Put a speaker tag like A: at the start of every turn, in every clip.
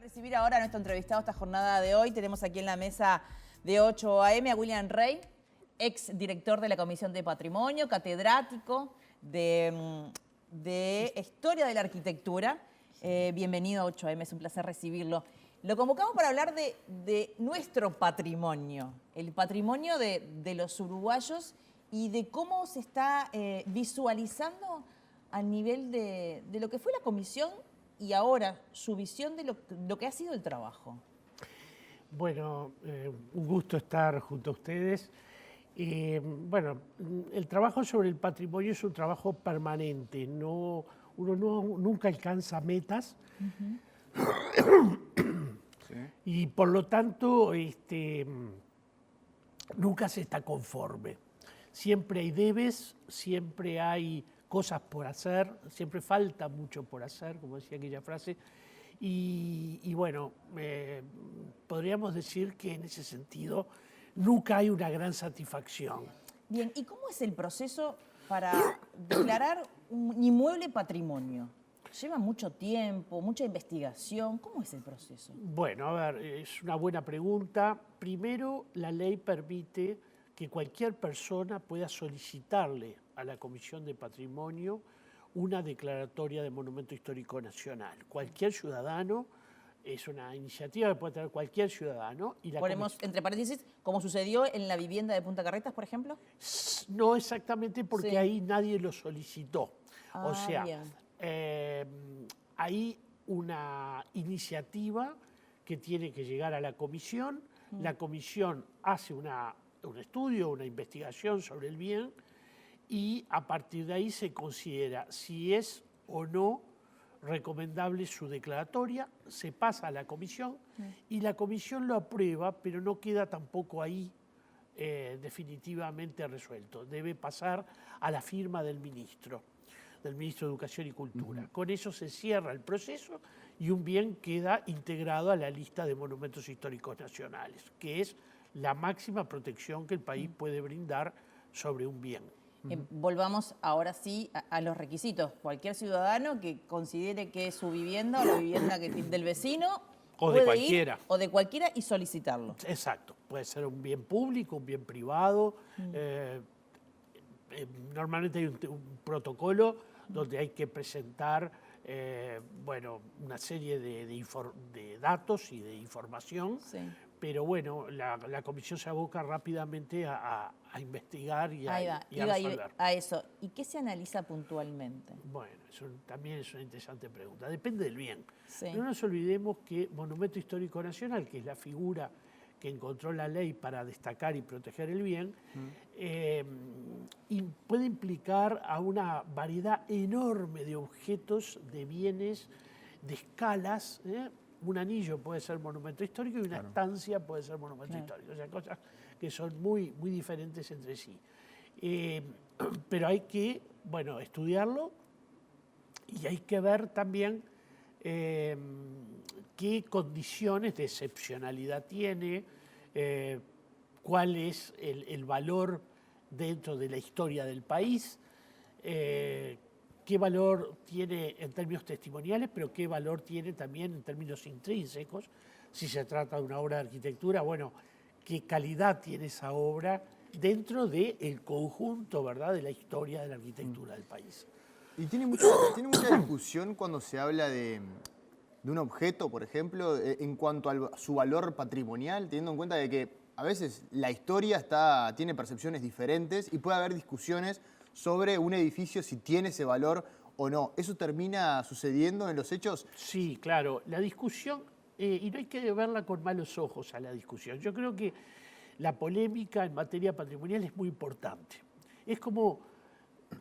A: recibir ahora a nuestro entrevistado esta jornada de hoy. Tenemos aquí en la mesa de 8 a.m. a William Rey, ex director de la Comisión de Patrimonio, catedrático de Historia de la Arquitectura. Bienvenido a 8 a.m., es un placer recibirlo. Lo convocamos para hablar de nuestro patrimonio, el patrimonio de los uruguayos y de cómo se está visualizando a nivel de lo que fue la comisión y ahora su visión de lo que ha sido el trabajo.
B: Bueno, un gusto estar junto a ustedes. Bueno, el trabajo sobre el patrimonio es un trabajo permanente, uno nunca alcanza metas.
C: Sí.
B: Y por lo tanto nunca se está conforme. Siempre hay debes, siempre hay cosas por hacer, siempre falta mucho por hacer, como decía aquella frase. Y bueno, podríamos decir que en ese sentido nunca hay una gran satisfacción.
A: Bien, ¿y cómo es el proceso para declarar un inmueble patrimonio? ¿Lleva mucho tiempo, mucha investigación? ¿Cómo es el proceso?
B: Bueno, a ver, es una buena pregunta. Primero, la ley permite que cualquier persona pueda solicitarle a la Comisión de Patrimonio una declaratoria de Monumento Histórico Nacional. Cualquier ciudadano, es una iniciativa que puede tener cualquier ciudadano. Y la
A: Ponemos entre paréntesis, como sucedió en la vivienda de Punta Carretas, por ejemplo.
B: No exactamente porque
A: Sí.
B: ahí nadie lo solicitó. O
A: Ah,
B: sea,
A: bien.
B: hay una iniciativa que tiene que llegar a la comisión. La comisión hace un estudio, una investigación sobre el bien y a partir de ahí se considera si es o no recomendable su declaratoria, se pasa a la comisión y la comisión lo aprueba, pero no queda tampoco ahí definitivamente resuelto. Debe pasar a la firma del ministro de Educación y Cultura. Con eso se cierra el proceso y un bien queda integrado a la lista de monumentos históricos nacionales, que es la máxima protección que el país puede brindar sobre un bien.
A: Volvamos ahora sí a los requisitos. Cualquier ciudadano que considere que es su vivienda o la vivienda del vecino
B: O de
A: puede
B: cualquiera.
A: ir, o de cualquiera y solicitarlo.
B: Exacto, puede ser un bien público, un bien privado. Normalmente hay un protocolo donde hay que presentar bueno, una serie de datos y de información,
A: Sí.
B: pero bueno, la comisión se aboca rápidamente a investigar y
A: Ahí va,
B: a
A: iba
B: resolver.
A: a eso. ¿Y qué se analiza puntualmente?
B: Bueno, eso también es una interesante pregunta. Depende del bien.
A: Sí.
B: No nos olvidemos que Monumento Histórico Nacional, que es la figura que encontró la ley para destacar y proteger el bien, puede implicar a una variedad enorme de objetos, de bienes, de escalas. Un anillo puede ser monumento histórico y una estancia puede ser monumento histórico. O sea, cosas que son muy, muy diferentes entre sí. Pero hay que, bueno, estudiarlo y hay que ver también qué condiciones de excepcionalidad tiene, cuál es el valor dentro de la historia del país, qué valor tiene en términos testimoniales, pero qué valor tiene también en términos intrínsecos. Si se trata de una obra de arquitectura, bueno, qué calidad tiene esa obra dentro del conjunto, ¿verdad?, de la historia de la arquitectura del país.
C: Y tiene mucha discusión cuando se habla de un objeto, por ejemplo, en cuanto a su valor patrimonial, teniendo en cuenta de que a veces la historia tiene percepciones diferentes y puede haber discusiones sobre un edificio si tiene ese valor o no. ¿Eso termina sucediendo en los hechos?
B: Sí, claro. La discusión, y no hay que verla con malos ojos a la discusión. Yo creo que la polémica en materia patrimonial es muy importante. Es como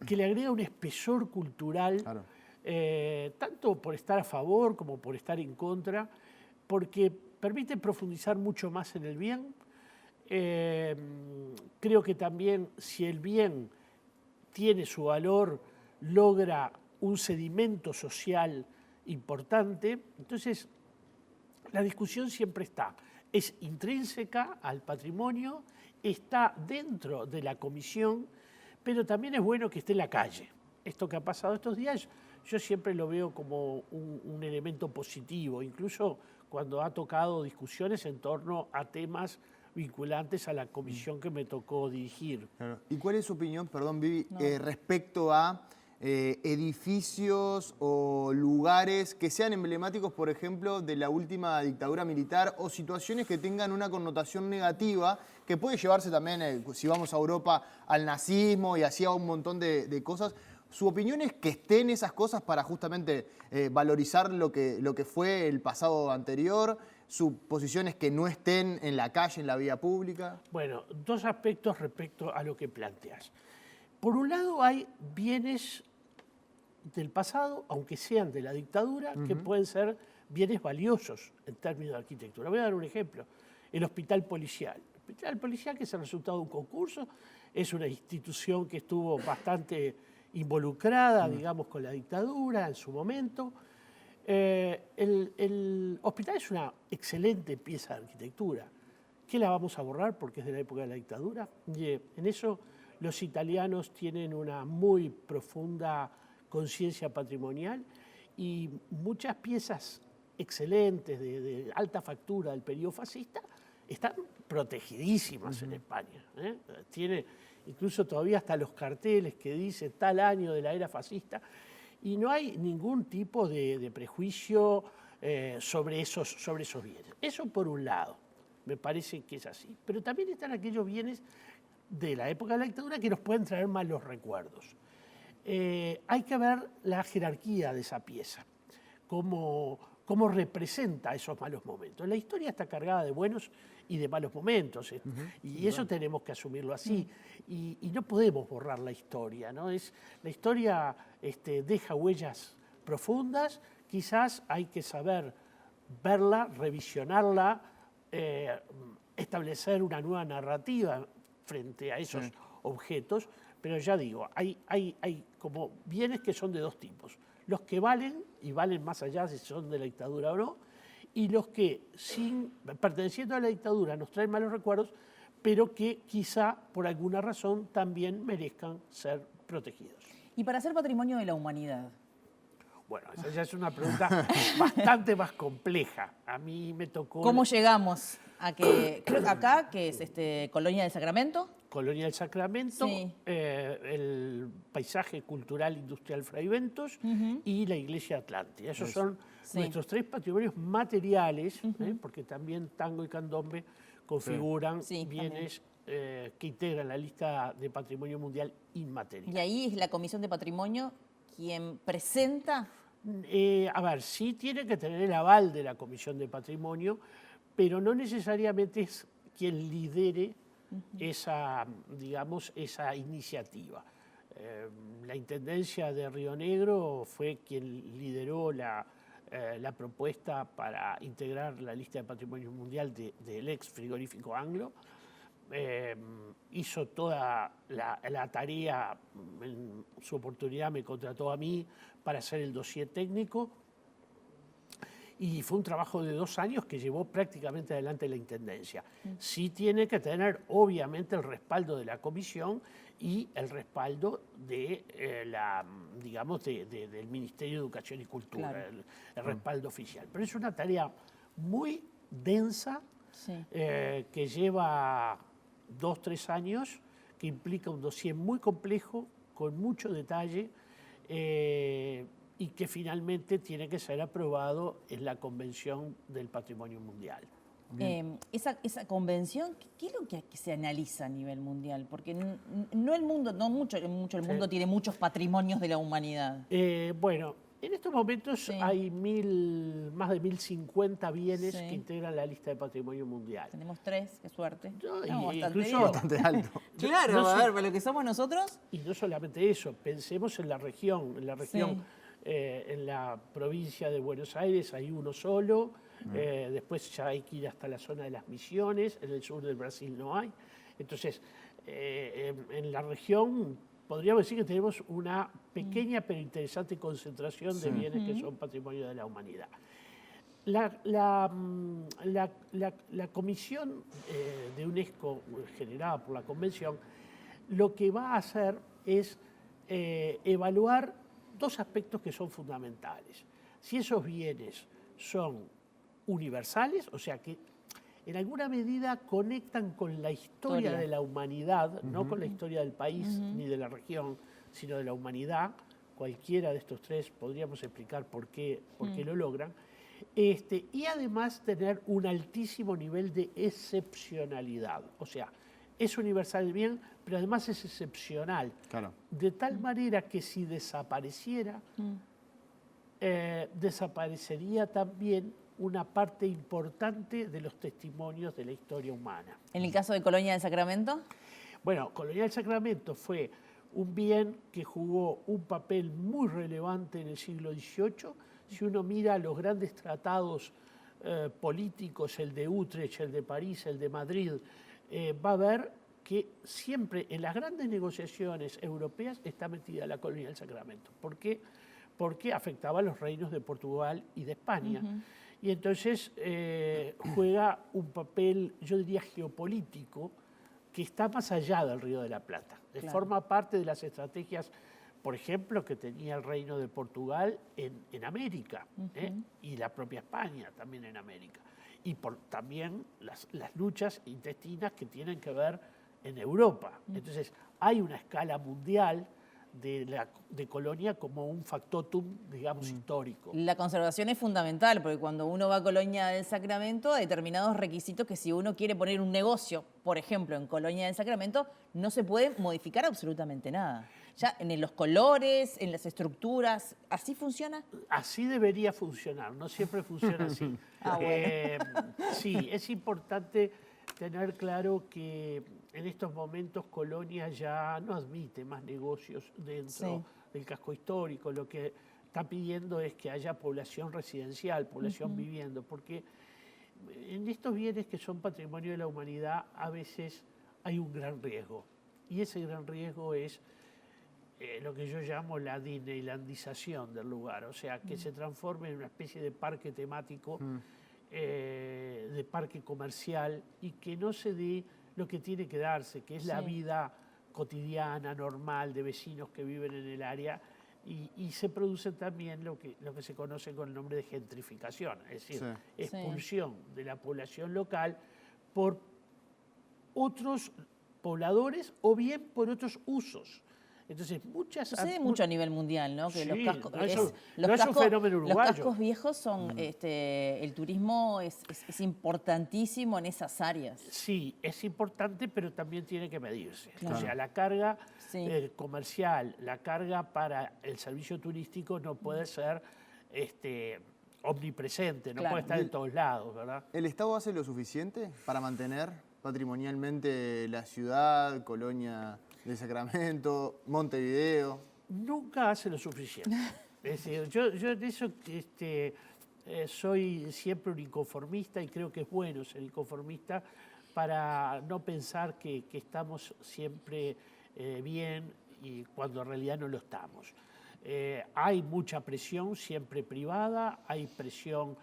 B: que le agrega un espesor cultural,
C: Claro.
B: tanto por estar a favor como por estar en contra, porque permite profundizar mucho más en el bien. Creo que también si el bien tiene su valor, logra un sedimento social importante. Entonces, la discusión siempre está. Es intrínseca al patrimonio, está dentro de la comisión, pero también es bueno que esté en la calle. Esto que ha pasado estos días, yo siempre lo veo como un elemento positivo. Incluso cuando ha tocado discusiones en torno a temas vinculantes a la comisión que me tocó dirigir.
C: Claro. ¿Y cuál es su opinión, perdón, Vivi, respecto a edificios o lugares que sean emblemáticos, por ejemplo, de la última dictadura militar o situaciones que tengan una connotación negativa que puede llevarse también, si vamos a Europa, al nazismo y así a un montón de cosas? ¿Su opinión es que estén esas cosas para justamente valorizar lo que fue el pasado anterior? ¿Su posición es que no estén en la calle, en la vía pública?
B: Bueno, dos aspectos respecto a lo que planteas. Por un lado, hay bienes del pasado, aunque sean de la dictadura, que pueden ser bienes valiosos en términos de arquitectura. Voy a dar un ejemplo. El hospital policial. El hospital policial, que es el resultado de un concurso, es una institución que estuvo bastante involucrada, digamos, con la dictadura en su momento. El hospital es una excelente pieza de arquitectura. ¿Qué la vamos a borrar porque es de la época de la dictadura? En eso los italianos tienen una muy profunda conciencia patrimonial y muchas piezas excelentes de alta factura del periodo fascista están protegidísimas en España. Tiene incluso todavía hasta los carteles que dice tal año de la era fascista y no hay ningún tipo de prejuicio sobre esos bienes. Eso por un lado, me parece que es así. Pero también están aquellos bienes de la época de la dictadura que nos pueden traer malos recuerdos. Hay que ver la jerarquía de esa pieza, cómo representa esos malos momentos. La historia está cargada de buenos y de malos momentos, y eso tenemos que asumirlo así. Y no podemos borrar la historia, ¿no? La historia deja huellas profundas, quizás hay que saber verla, revisionarla, establecer una nueva narrativa frente a esos objetos, pero ya digo, hay como bienes que son de dos tipos. Los que valen, y valen más allá si son de la dictadura o no, y los que, perteneciendo a la dictadura, nos traen malos recuerdos, pero que quizá por alguna razón también merezcan ser protegidos.
A: ¿Y para ser patrimonio de la humanidad?
B: Bueno, esa ya es una pregunta bastante más compleja. A mí me tocó...
A: ¿Cómo llegamos a que, creo que acá, que es Colonia del Sacramento?
B: Colonia del Sacramento,
A: Sí.
B: El paisaje cultural industrial Fray Bentos y la iglesia Atlántida. Esos son nuestros tres patrimonios materiales, porque también tango y candombe configuran bienes que integran la lista de patrimonio mundial inmaterial.
A: Y ahí es la Comisión de Patrimonio quien presenta.
B: A ver, sí tiene que tener el aval de la Comisión de Patrimonio, pero no necesariamente es quien lidere esa, digamos, esa iniciativa. La Intendencia de Río Negro fue quien lideró la propuesta para integrar la lista de patrimonio mundial del ex frigorífico Anglo. Hizo toda la tarea, en su oportunidad me contrató a mí para hacer el dossier técnico y fue un trabajo de 2 años que llevó prácticamente adelante la Intendencia. Sí tiene que tener obviamente el respaldo de la Comisión y el respaldo de del Ministerio de Educación y Cultura, claro. el respaldo oficial. Pero es una tarea muy densa que lleva 2 o 3 años, que implica un dossier muy complejo, con mucho detalle, y que finalmente tiene que ser aprobado en la Convención del Patrimonio Mundial.
A: Esa convención, ¿qué es lo que se analiza a nivel mundial? Porque no el mundo, no mucho el mundo tiene muchos patrimonios de la humanidad.
B: Bueno, en estos momentos hay más de 1050 bienes que integran la lista de patrimonio mundial.
A: Tenemos 3, qué suerte.
C: Bastante alto.
A: Claro, a ver, para lo que somos nosotros.
B: Y no solamente eso, pensemos en la región. En la provincia de Buenos Aires hay uno solo, después ya hay que ir hasta la zona de las Misiones, en el sur del Brasil no hay. Entonces, en la región podríamos decir que tenemos una pequeña pero interesante concentración de bienes que son patrimonio de la humanidad. La comisión de UNESCO, generada por la Convención, lo que va a hacer es evaluar 2 aspectos que son fundamentales. Si esos bienes son universales, o sea que en alguna medida conectan con la historia de la humanidad, no con la historia del país ni de la región, sino de la humanidad. Cualquiera de estos tres podríamos explicar por qué lo logran. Y además tener un altísimo nivel de excepcionalidad. O sea, es universal bien, pero además es excepcional.
C: Claro.
B: De tal manera que si desapareciera, desaparecería también una parte importante de los testimonios de la historia humana.
A: ¿En el caso de Colonia del Sacramento?
B: Bueno, Colonia del Sacramento fue un bien que jugó un papel muy relevante en el siglo XVIII. Si uno mira los grandes tratados políticos, el de Utrecht, el de París, el de Madrid, va a ver que siempre en las grandes negociaciones europeas está metida la Colonia del Sacramento. ¿Por qué? Porque afectaba a los reinos de Portugal y de España. Y entonces juega un papel, yo diría, geopolítico, que está más allá del Río de la Plata.
A: Claro.
B: Forma parte de las estrategias, por ejemplo, que tenía el reino de Portugal en América, y la propia España también en América. Y también las luchas intestinas que tienen que ver en Europa. Entonces, hay una escala mundial de Colonia como un factotum, digamos, histórico.
A: La conservación es fundamental, porque cuando uno va a Colonia del Sacramento, hay determinados requisitos que si uno quiere poner un negocio, por ejemplo, en Colonia del Sacramento, no se puede modificar absolutamente nada. Ya en los colores, en las estructuras, ¿así funciona?
B: Así debería funcionar, no siempre funciona así. Sí, es importante tener claro que en estos momentos Colonia ya no admite más negocios dentro del casco histórico. Lo que está pidiendo es que haya población residencial, población viviendo, porque en estos bienes que son patrimonio de la humanidad a veces hay un gran riesgo. Y ese gran riesgo es lo que yo llamo la disneylandización del lugar, o sea, que se transforme en una especie de parque temático, de parque comercial, y que no se dé lo que tiene que darse, que es la vida cotidiana, normal, de vecinos que viven en el área, y se produce también lo que se conoce con el nombre de gentrificación, es decir, expulsión de la población local por otros pobladores o bien por otros usos. Entonces,
A: sucede mucho a nivel mundial, ¿no? Que
B: sí,
A: los cascos,
B: no es un fenómeno uruguayo.
A: Los cascos viejos son, el turismo es importantísimo en esas áreas.
B: Sí, es importante, pero también tiene que medirse.
A: Claro.
B: O sea, la carga comercial, la carga para el servicio turístico no puede ser omnipresente, no puede estar en todos lados, ¿verdad?
C: ¿El Estado hace lo suficiente para mantener patrimonialmente la ciudad, Colonia del Sacramento, Montevideo?
B: Nunca hace lo suficiente. Es decir, yo en eso soy siempre un inconformista, y creo que es bueno ser inconformista para no pensar que estamos siempre bien, y cuando en realidad no lo estamos. Hay mucha presión siempre privada, hay presión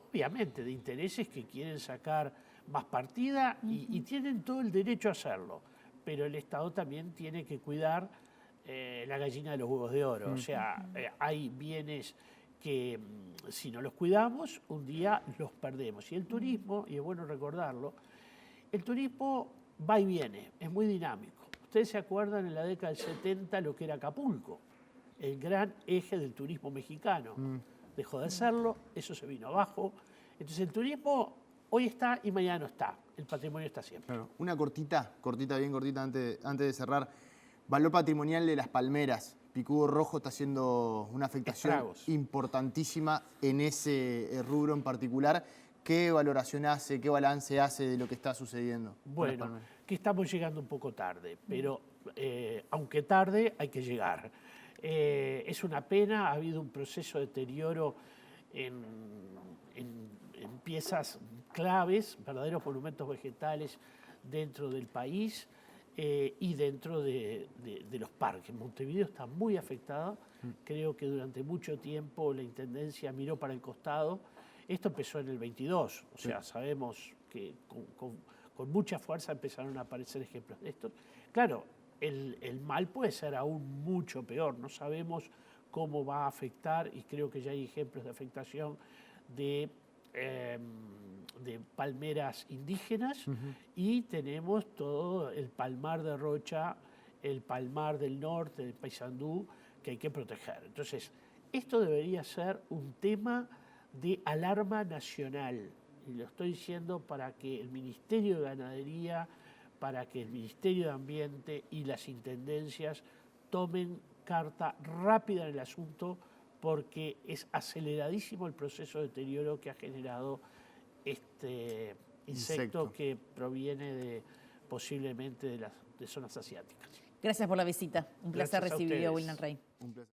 B: obviamente de intereses que quieren sacar más partida y tienen todo el derecho a hacerlo, pero el Estado también tiene que cuidar la gallina de los huevos de oro. O sea, hay bienes que si no los cuidamos, un día los perdemos. Y el turismo, y es bueno recordarlo, el turismo va y viene, es muy dinámico. Ustedes se acuerdan en la década del 70 lo que era Acapulco, el gran eje del turismo mexicano. Dejó de serlo, eso se vino abajo. Entonces el turismo hoy está y mañana no está. El patrimonio está siempre. Claro.
C: Una bien cortita antes de cerrar. Valor patrimonial de Las Palmeras. Picudo Rojo está haciendo una afectación importantísima en ese rubro en particular. ¿Qué valoración hace, qué balance hace de lo que está sucediendo?
B: Bueno, que estamos llegando un poco tarde, pero aunque tarde hay que llegar. Es una pena, ha habido un proceso de deterioro en piezas claves, verdaderos monumentos vegetales dentro del país y dentro de los parques. Montevideo está muy afectada. Creo que durante mucho tiempo la Intendencia miró para el costado. Esto empezó en el 22, o sea, sabemos que con mucha fuerza empezaron a aparecer ejemplos de estos. Claro, el mal puede ser aún mucho peor. No sabemos cómo va a afectar, y creo que ya hay ejemplos de afectación de de palmeras indígenas y tenemos todo el palmar de Rocha, el palmar del norte, del Paysandú, que hay que proteger. Entonces, esto debería ser un tema de alarma nacional. Y lo estoy diciendo para que el Ministerio de Ganadería, para que el Ministerio de Ambiente y las intendencias tomen carta rápida en el asunto, porque es aceleradísimo el proceso de deterioro que ha generado este insecto que proviene posiblemente de zonas asiáticas.
A: Gracias por la visita. Un placer
B: Gracias a
A: recibirlo,
B: ustedes.
A: William Rey.
C: Un placer.